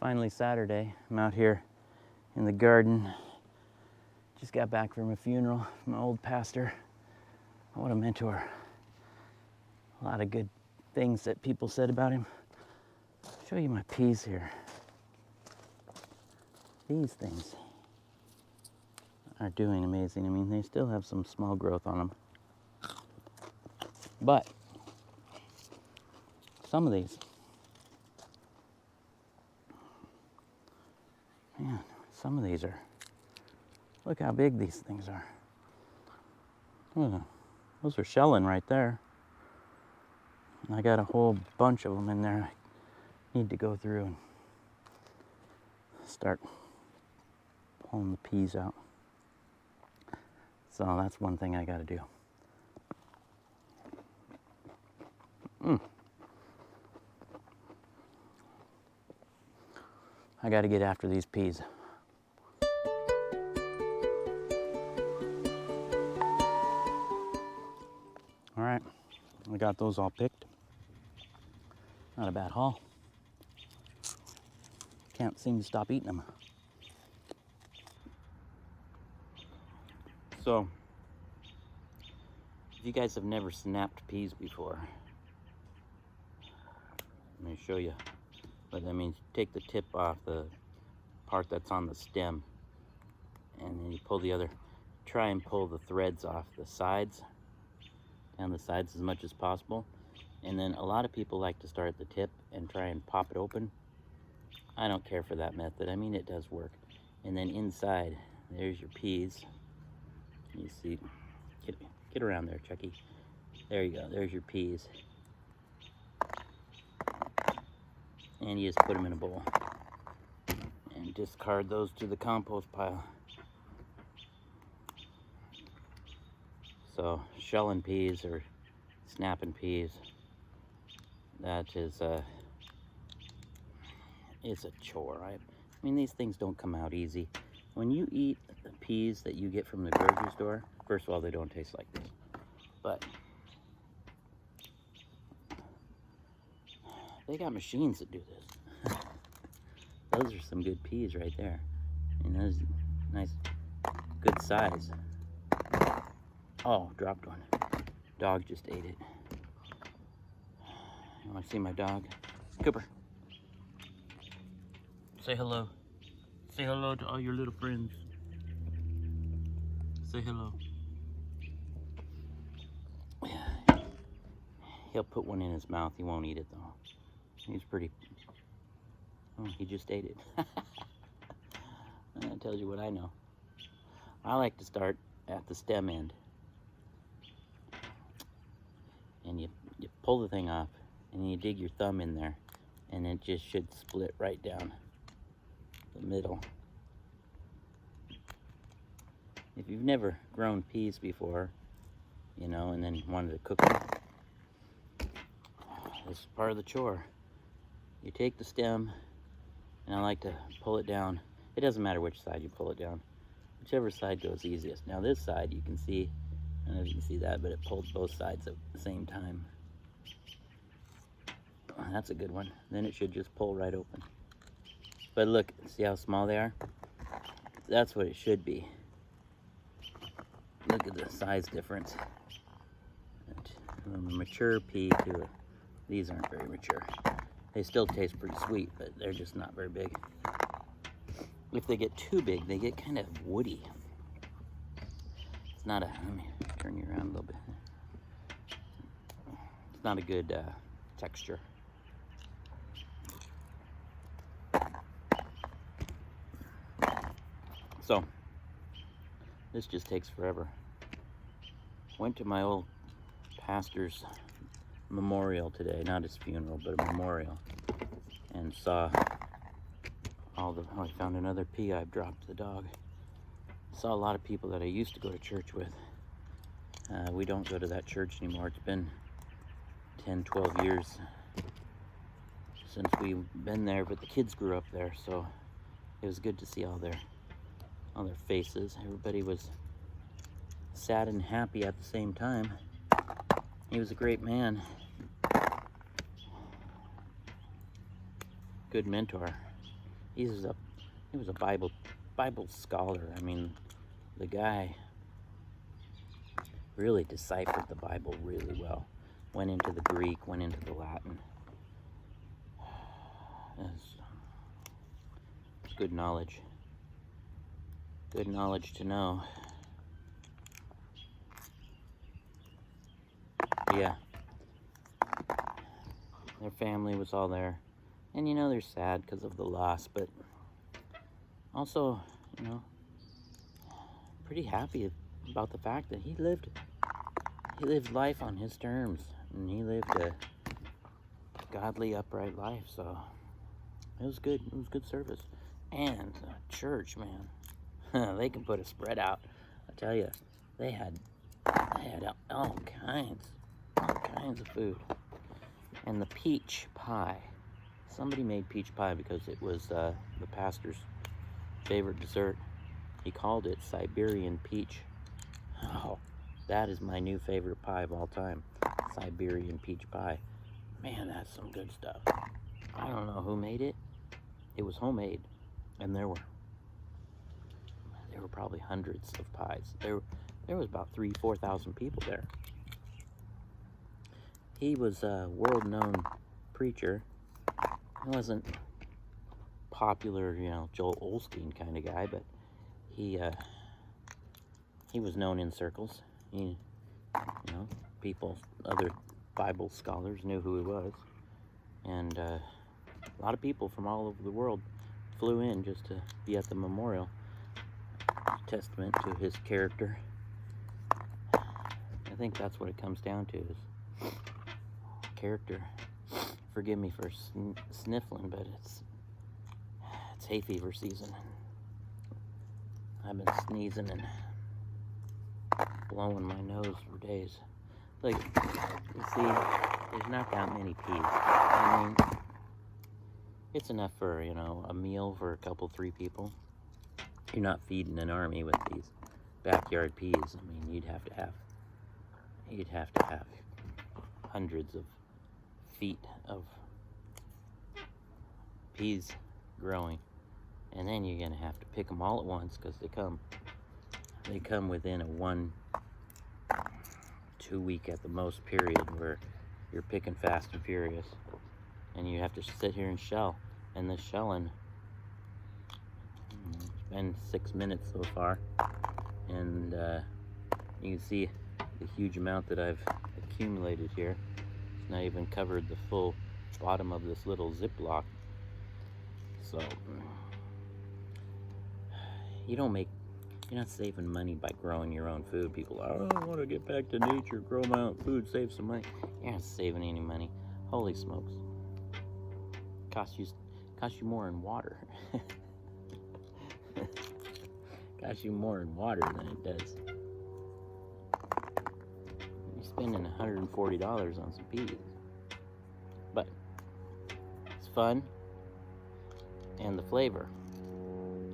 finally Saturday. I'm out here in the garden. Just got back from a funeral from an old pastor. What a mentor. A lot of good things that people said about him. I'll show you my peas here. These things are doing amazing. I mean, they still have some small growth on them. But some of these, man, some of these are, look how big these things are. Those are shelling right there. And I got a whole bunch of them in there. I need to go through and start pulling the peas out. So that's one thing I got to do. I got to get after these peas. All right, we got those all picked. Not a bad haul. Can't seem to stop eating them. So, if you guys have never snapped peas before, let me show you what that means. Take the tip off the part that's on the stem, and then you pull the other. Try and pull the threads off the sides, down the sides as much as possible. And then a lot of people like to start at the tip and try and pop it open. I don't care for that method. I mean, it does work. And then inside, there's your peas. You see, get around there, Chucky. There you go, there's your peas. And you just put them in a bowl. And discard those to the compost pile. So, shelling peas or snapping peas, that is it's a chore. I mean, these things don't come out easy. When you eat the peas that you get from the grocery store, first of all, they don't taste like this. But they got machines that do this. Those are some good peas right there. And those nice, good size. Oh, dropped one. Dog just ate it. You want to see my dog? Cooper. Say hello. Say hello to all your little friends. Say hello. He'll put one in his mouth. He won't eat it though. He's pretty... Oh, he just ate it. That tells you what I know. I like to start at the stem end. And you pull the thing off, and you dig your thumb in there, and it just should split right down the middle. If you've never grown peas before, you know, and then wanted to cook them, this is part of the chore. You take the stem, and I like to pull it down. It doesn't matter which side you pull it down. Whichever side goes easiest. Now this side, you can see, I don't know if you can see that, but it pulled both sides at the same time. Oh, that's a good one. Then it should just pull right open. But look, see how small they are? That's what it should be. Look at the size difference. From a mature pea to these aren't very mature. They still taste pretty sweet, but they're just not very big. If they get too big, they get kind of woody. It's not a, let me turn you around a little bit. It's not a good texture. So, this just takes forever. Went to my old pastor's memorial today, not his funeral, but a memorial, and saw all the, oh, I found another pea I've dropped the dog. Saw a lot of people that I used to go to church with. We don't go to that church anymore. It's been 10, 12 years since we've been there, but the kids grew up there, so it was good to see all their faces. Everybody was sad and happy at the same time. He was a great man. Good mentor. he was a Bible scholar. I mean, the guy really deciphered the Bible really well. Went into the Greek, went into the Latin. It's good knowledge. Good knowledge to know. Yeah. Their family was all there. And you know, they're sad because of the loss, but also, you know, pretty happy about the fact that he lived life on his terms, and he lived a godly, upright life. So it was good. It was good service. And church, man, they can put a spread out. I tell you, they had all kinds of food. And the peach pie. Somebody made peach pie because it was the pastor's favorite dessert. He called it Siberian peach. Oh, that is my new favorite pie of all time. Siberian peach pie. Man, that's some good stuff. I don't know who made it. It was homemade, and there were probably hundreds of pies. There was about 4,000 people there. He was a world-known preacher. He wasn't popular, you know, Joel Osteen kind of guy, but he was known in circles. You know, people, other Bible scholars knew who he was, and a lot of people from all over the world flew in just to be at the memorial. Testament to his character. I think that's what it comes down to, is character. Forgive me for sniffling, but it's hay fever season. I've been sneezing and blowing my nose for days. Like, you see, there's not that many peas. I mean, it's enough for, you know, a meal for a couple, 3 people. You're not feeding an army with these backyard peas. I mean, you'd have to have hundreds of feet of peas growing, and then you're gonna have to pick them all at once, because they come within a 1-2 week at the most period where you're picking fast and furious, and you have to sit here and shell. And the shelling, it's been 6 minutes so far, and you can see the huge amount that I've accumulated here. It's not even covered the full bottom of this little Ziploc. So you're not saving money by growing your own food. People are, oh, I want to get back to nature, grow my own food, save some money. You're not saving any money. Holy smokes. Costs you more in water. Costs you more in water than it does. You're spending $140 on some peas. But it's fun. And the flavor.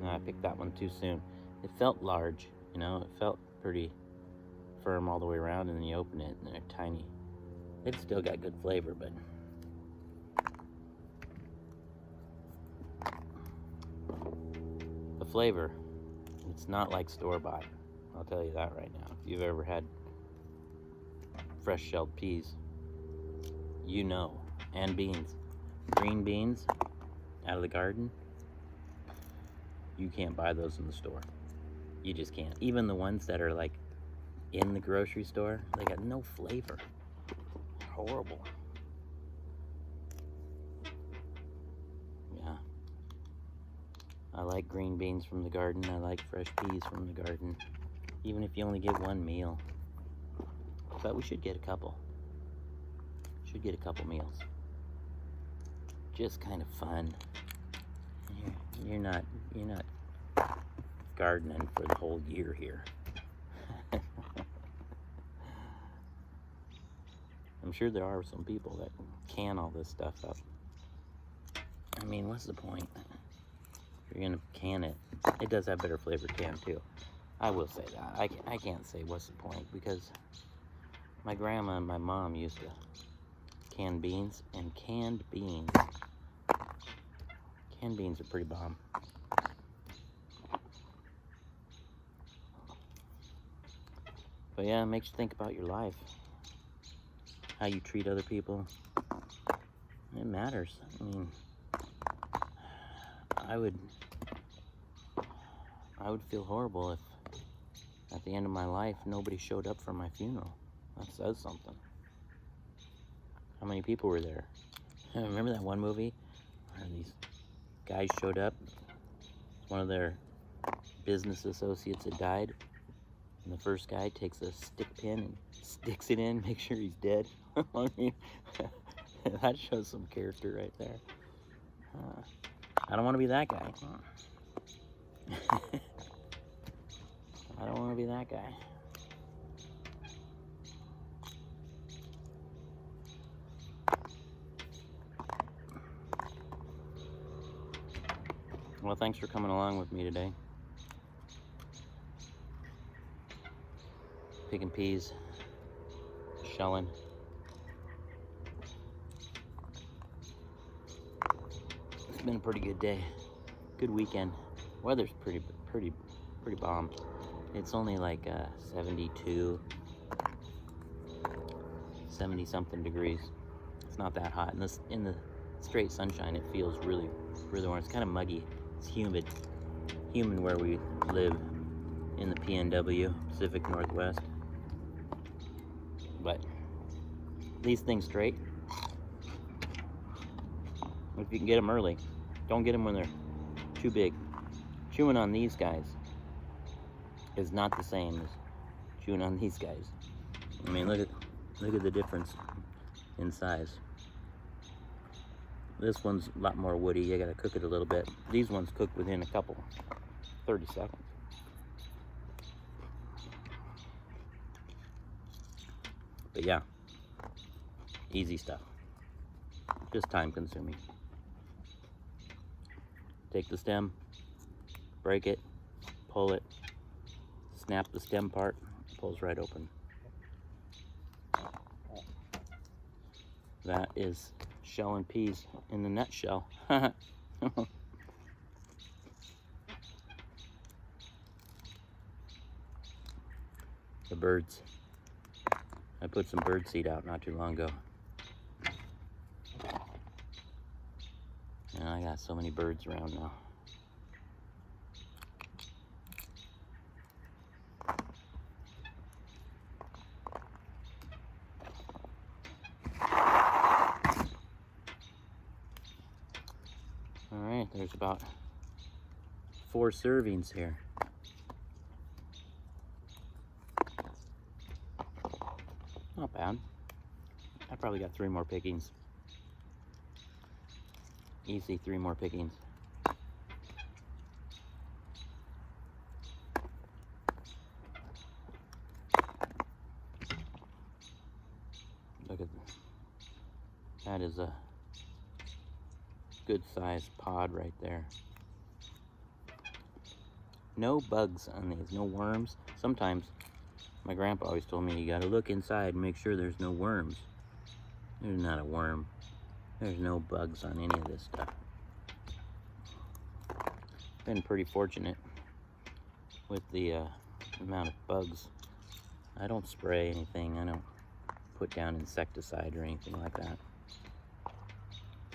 I picked that one too soon. It felt large, you know, it felt pretty firm all the way around, and then you open it and they're tiny. They've still got good flavor, but the flavor, it's not like store-bought. I'll tell you that right now. If you've ever had fresh shelled peas, you know. And beans. Green beans out of the garden, you can't buy those in the store. You just can't. Even the ones that are like in the grocery store, they got no flavor. Horrible. Yeah. I like green beans from the garden. I like fresh peas from the garden. Even if you only get one meal. But we should get a couple. Should get a couple meals. Just kind of fun. You're not gardening for the whole year here. I'm sure there are some people that can all this stuff up. I mean, what's the point? If you're gonna can it, it does have better flavor canned too. I will say that. I can't say what's the point, because my grandma and my mom used to can beans, and canned Canned beans are pretty bomb. But yeah, it makes you think about your life. How you treat other people. It matters. I mean, I would feel horrible if at the end of my life nobody showed up for my funeral. That says something. How many people were there? Remember that one movie where these guys showed up? One of their business associates had died, and the first guy takes a stick pin and sticks it in, make sure he's dead. I mean, that shows some character right there. I don't want to be that guy. I don't want to be that guy. Well, thanks for coming along with me today. Picking peas, shelling. It's been a pretty good day. Good weekend. Weather's pretty bomb. It's only like 72, 70 something degrees. It's not that hot. In the straight sunshine, it feels really warm. It's kind of muggy. It's humid where we live in the PNW, Pacific Northwest. But these things straight, if you can get them early, don't get them when they're too big. Chewing on these guys is not the same as chewing on these guys. I mean, look at the difference in size. This one's a lot more woody. You gotta cook it a little bit. These ones cook within 30 seconds. But yeah, easy stuff. Just time consuming. Take the stem, break it, pull it, snap the stem part, pulls right open. That is shell and peas in the nutshell. The birds. I put some bird seed out not too long ago. And I got so many birds around now. All right, there's about 4 servings here. Not bad. I probably got 3 more pickings. Easy 3 more pickings. Look at this. That is a good sized pod right there. No bugs on these, no worms. Sometimes my grandpa always told me you gotta look inside and make sure there's no worms. There's not a worm. There's no bugs on any of this stuff. Been pretty fortunate with the amount of bugs. I don't spray anything. I don't put down insecticide or anything like that.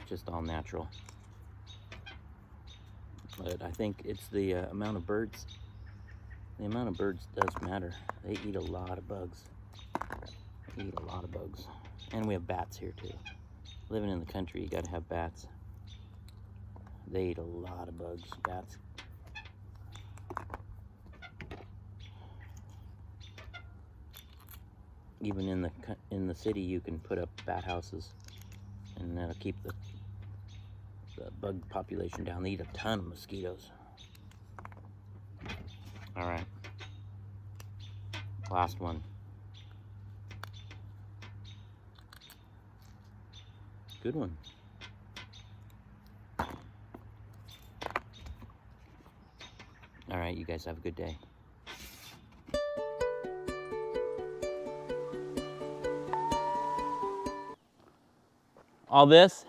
Just all natural. But I think it's the amount of birds. The amount of birds does matter. They eat a lot of bugs. They eat a lot of bugs. And we have bats here too. Living in the country, you gotta have bats. They eat a lot of bugs, bats. Even in the city, you can put up bat houses, and that'll keep the bug population down. They eat a ton of mosquitoes. All right, last one. Good one. All right, you guys have a good day. All this